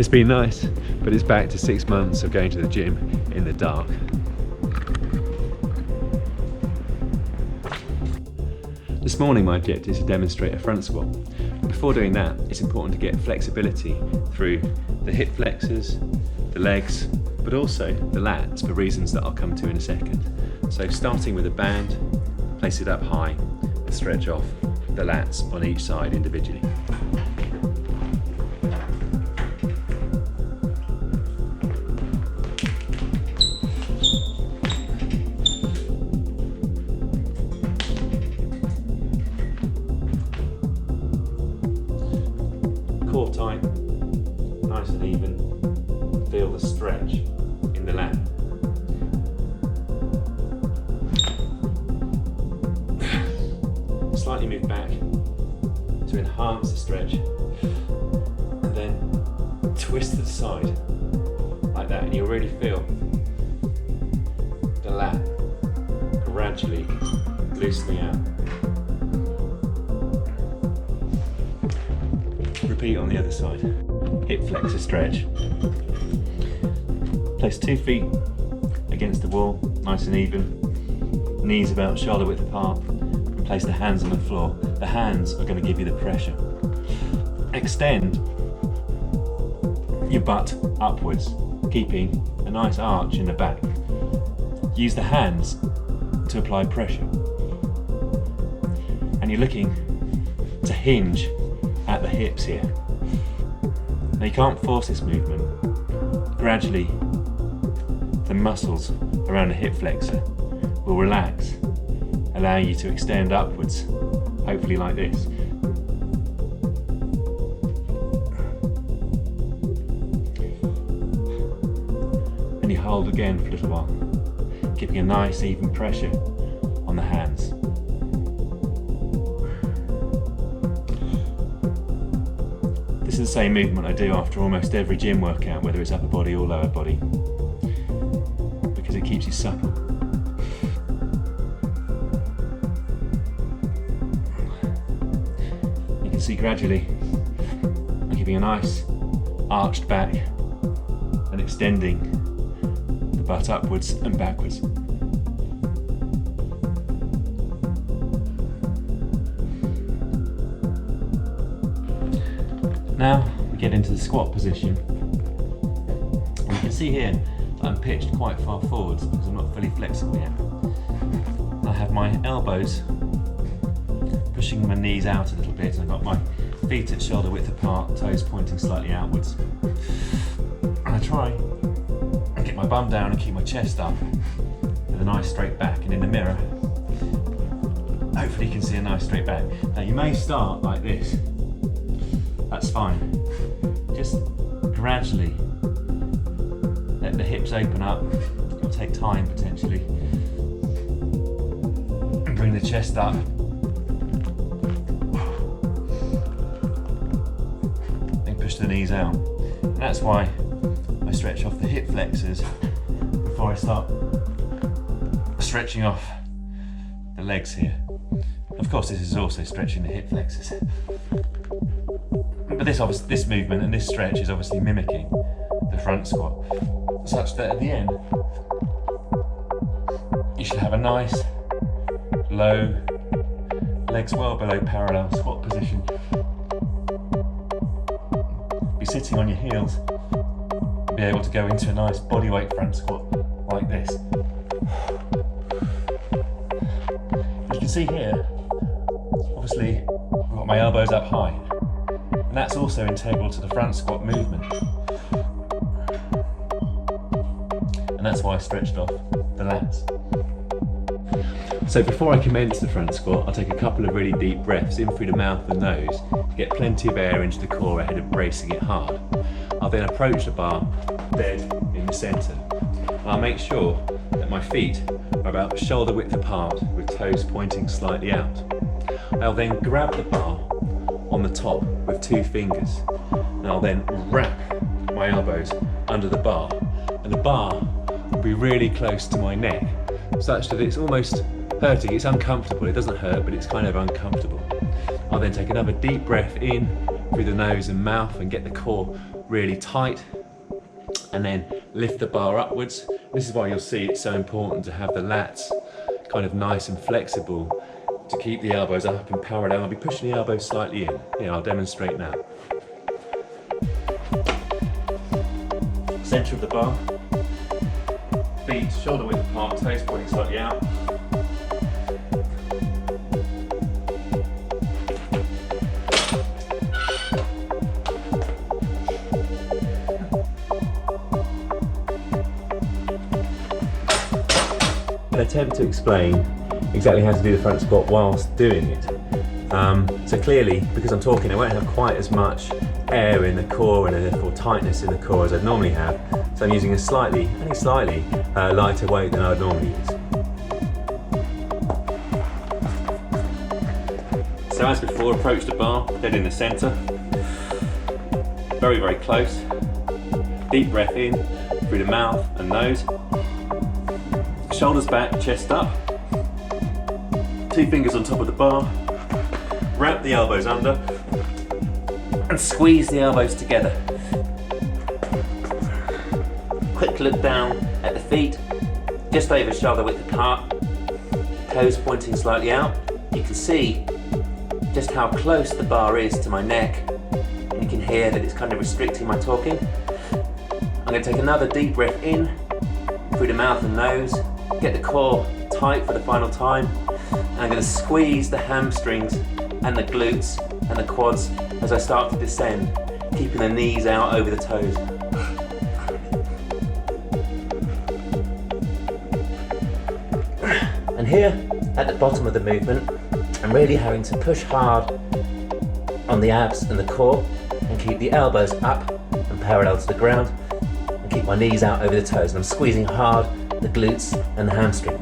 It's been nice, but it's back to 6 months of going to the gym in the dark. This morning my objective is to demonstrate a front squat. Before doing that, it's important to get flexibility through the hip flexors, the legs, but also the lats for reasons that I'll come to in a second. So starting with a band, place it up high and stretch off the lats on each side individually. Core tight, nice and even. Feel the stretch in the lat. Slightly move back to enhance the stretch, and then twist to the side like that, and you'll really feel the lat gradually loosening out. Repeat on the other side. Hip flexor stretch. Place 2 feet against the wall, nice and even. Knees about shoulder width apart, and place the hands on the floor. The hands are going to give you the pressure. Extend your butt upwards, keeping a nice arch in the back. Use the hands to apply pressure. And you're looking to hinge at the hips here. Now you can't force this movement. Gradually, the muscles around the hip flexor will relax, allowing you to extend upwards, hopefully like this. And you hold again for a little while, keeping a nice even pressure on the hands. This is the same movement I do after almost every gym workout, whether it's upper body or lower body, because it keeps you supple. You can see gradually I'm keeping a nice arched back and extending the butt upwards and backwards. Now we get into the squat position. And you can see here that I'm pitched quite far forwards because I'm not fully flexible yet. I have my elbows pushing my knees out a little bit. I've got my feet at shoulder width apart, toes pointing slightly outwards. And I try and get my bum down and keep my chest up with a nice straight back. And in the mirror, hopefully you can see a nice straight back. Now you may start like this. That's fine. Just gradually let the hips open up. It'll take time potentially. And bring the chest up. And push the knees out. And that's why I stretch off the hip flexors before I start stretching off the legs here. Of course, this is also stretching the hip flexors. But this movement and this stretch is obviously mimicking the front squat, such that at the end you should have a nice low, legs well below parallel squat position. Be sitting on your heels and be able to go into a nice bodyweight front squat like this. You can see here, obviously I've got my elbows up high. And that's also integral to the front squat movement. And that's why I stretched off the lats. So before I commence the front squat, I'll take a couple of really deep breaths in through the mouth and nose to get plenty of air into the core ahead of bracing it hard. I'll then approach the bar dead in the centre. I'll make sure that my feet are about shoulder width apart with toes pointing slightly out. I'll then grab the bar on the top with 2 fingers, and I'll then wrap my elbows under the bar, and the bar will be really close to my neck, such that it's almost hurting. It's uncomfortable. It doesn't hurt, but it's kind of uncomfortable. I'll then take another deep breath in through the nose and mouth and get the core really tight, and then lift the bar upwards. This is why you'll see it's so important to have the lats kind of nice and flexible to keep the elbows up and parallel. I'll be pushing the elbows slightly in. Here, I'll demonstrate now. Center of the bar, feet shoulder width apart, toes pointing slightly out. I'll attempt to explain exactly how to do the front squat whilst doing it. So clearly, because I'm talking, I won't have quite as much air in the core and therefore tightness in the core as I'd normally have. So I'm using a slightly, only slightly lighter weight than I would normally use. So as before, approach the bar, head in the centre. Very, very close. Deep breath in through the mouth and nose. Shoulders back, chest up. 2 fingers on top of the bar. Wrap the elbows under and squeeze the elbows together. Quick look down at the feet, just over shoulder width apart, toes pointing slightly out. You can see just how close the bar is to my neck, and you can hear that it's kind of restricting my talking. I'm going to take another deep breath in through the mouth and nose, get the core tight for the final time, and I'm going to squeeze the hamstrings and the glutes and the quads as I start to descend, keeping the knees out over the toes. And here, at the bottom of the movement, I'm really having to push hard on the abs and the core and keep the elbows up and parallel to the ground and keep my knees out over the toes. And I'm squeezing hard the glutes and the hamstring.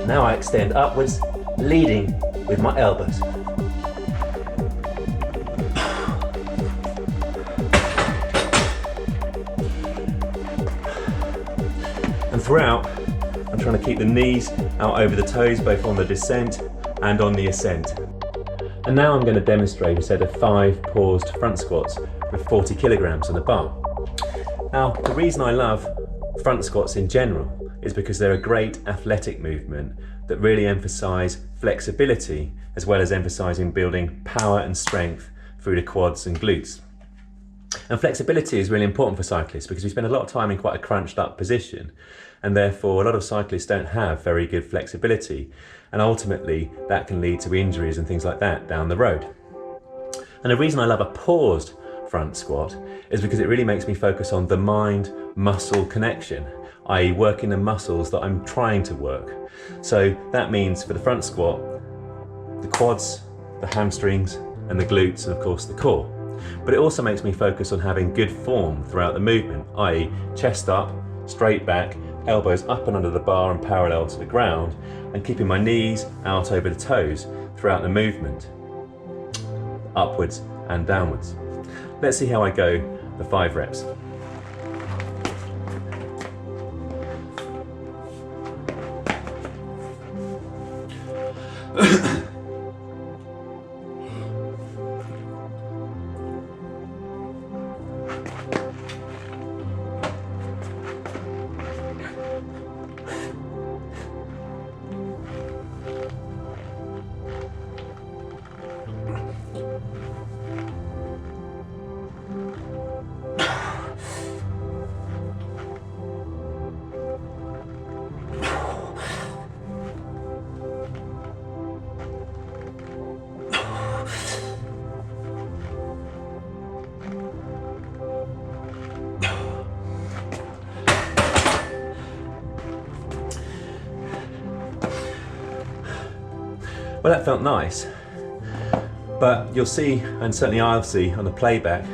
Now I extend upwards, leading with my elbows. And throughout, I'm trying to keep the knees out over the toes, both on the descent and on the ascent. And now I'm going to demonstrate a set of 5 paused front squats with 40 kilograms on the bar. Now, the reason I love front squats in general is because they're a great athletic movement that really emphasize flexibility as well as emphasizing building power and strength through the quads and glutes. And flexibility is really important for cyclists because we spend a lot of time in quite a crunched up position, and therefore a lot of cyclists don't have very good flexibility, and ultimately that can lead to injuries and things like that down the road. And the reason I love a paused front squat is because it really makes me focus on the mind-muscle connection, i.e. working the muscles that I'm trying to work. So that means for the front squat, the quads, the hamstrings and the glutes, and of course the core. But it also makes me focus on having good form throughout the movement, i.e. chest up, straight back, elbows up and under the bar and parallel to the ground, and keeping my knees out over the toes throughout the movement, upwards and downwards. Let's see how I go the 5 reps. Well, that felt nice, but you'll see, and certainly I'll see on the playback,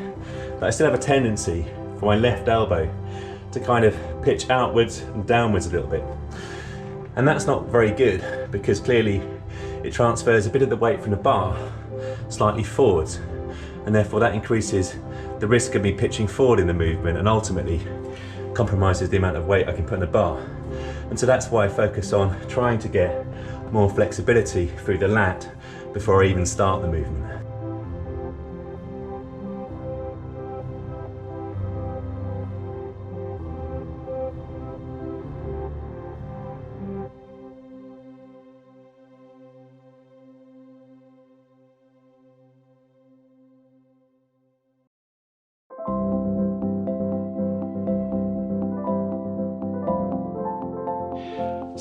that I still have a tendency for my left elbow to kind of pitch outwards and downwards a little bit. And that's not very good because clearly it transfers a bit of the weight from the bar slightly forwards, and therefore that increases the risk of me pitching forward in the movement and ultimately compromises the amount of weight I can put in the bar. And so that's why I focus on trying to get more flexibility through the lat before I even start the movement.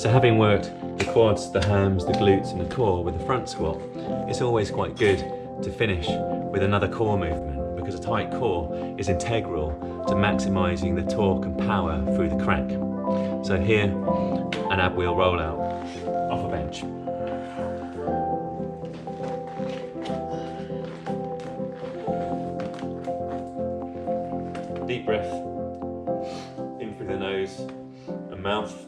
So having worked the quads, the hams, the glutes and the core with the front squat, it's always quite good to finish with another core movement, because a tight core is integral to maximising the torque and power through the crank. So here, an ab wheel rollout off a bench. Deep breath in through the nose and mouth.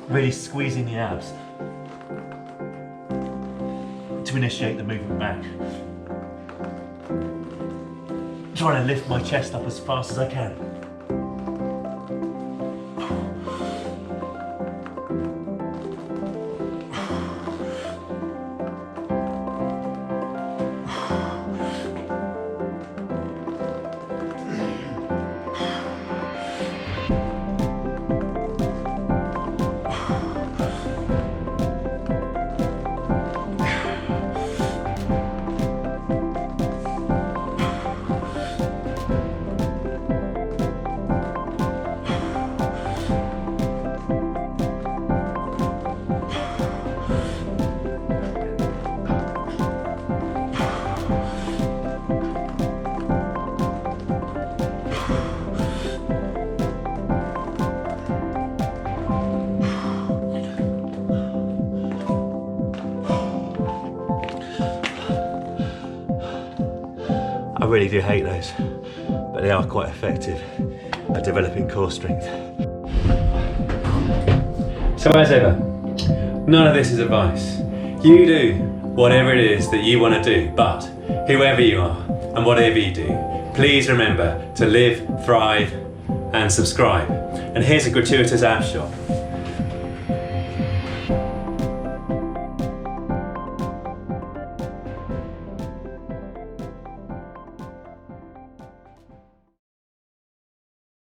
Really squeezing the abs to initiate the movement back. Trying to lift my chest up as fast as I can. I really do hate those, but they are quite effective at developing core strength. So as ever, none of this is advice. You do whatever it is that you want to do, but whoever you are and whatever you do, please remember to live, thrive and subscribe. And here's a gratuitous ab shot.